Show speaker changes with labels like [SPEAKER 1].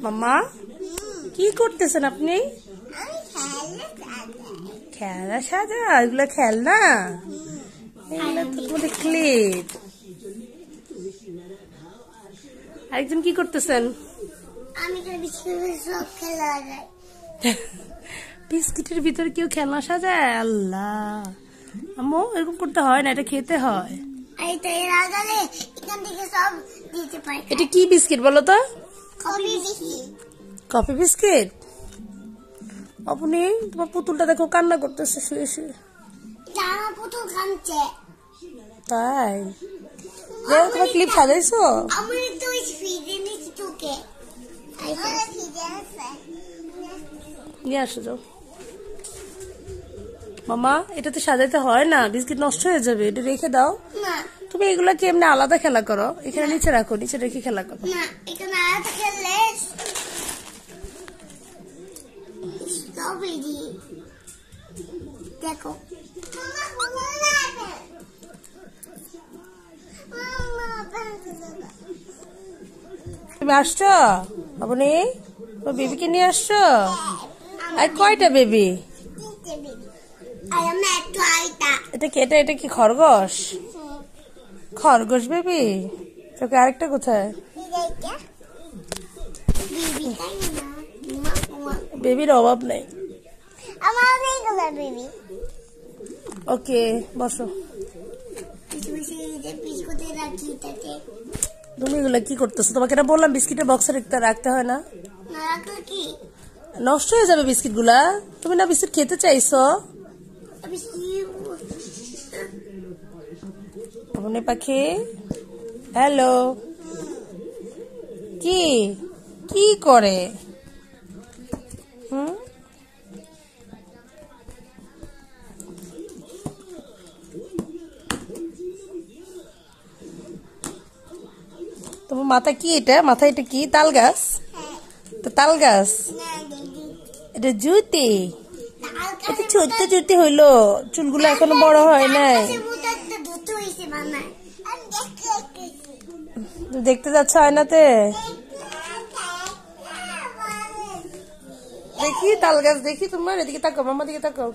[SPEAKER 1] মাম্মা কি করতেছেন আপনি? খেলা সাজা? এগুলো খেলনা? এগুলো তো তোমাদের ক্লিপ। আরেকজন কি করতেছেন? বিস্কিটের ভিতরে কেউ খেলনা সাজায়? আল্লাহ আম্মু, এরকম করতে হয় না, এটা খেতে হয়। এটা কি বিস্কিট বলো তো? Coffee biscuit. আপনি তোমার পুতুলটা দেখো কান্না করতেছে শুয়ে শুয়ে। তাই তোমার ক্লিপ সাজাইছো? নিয়ে আসো যাও। মামা, এটাতে সাজাইতে হয় না, বিস্কিট নষ্ট হয়ে যাবে, এটা রেখে দাও। তুমি এগুলা কি এমনি আলাদা খেলা করো? এখানে নিচে রাখো, নিচে রেখে খেলা করো।
[SPEAKER 2] দেখো
[SPEAKER 1] তুমি আসছো? আপনি বেবিকে নিয়ে আসছো? আর কয়টা বেবি? এটা কি? এটা কি খরগোশ? খরগোশ বেবি? তোকে আরেকটা কোথায়? বেবির অভাব নেই। ওকে, বসো। তুমি এগুলা কি করতেছো? তোমাকে না বললাম বিস্কিটের বক্সে রাখতে হয় না? নষ্ট হয়ে যাবে বিস্কিট গুলা। তুমি না বিস্কিট খেতে চাইছো? আপনি পাখি, হ্যালো। কি কি করে? তোমার মাথা কি? এটা মাথা, এটা কি? তাল গাছ? তো তাল গাছ এটা জুতি? এটা ছোট্ট জুতি হইলো, চুলগুলো এখনো বড় হয় নাই। দেখতে যাচ্ছ আয়নাতে? দেখি তাল গাছ, দেখি তোমার। এদিকে তাকাও, মামা দিকে তাকাও।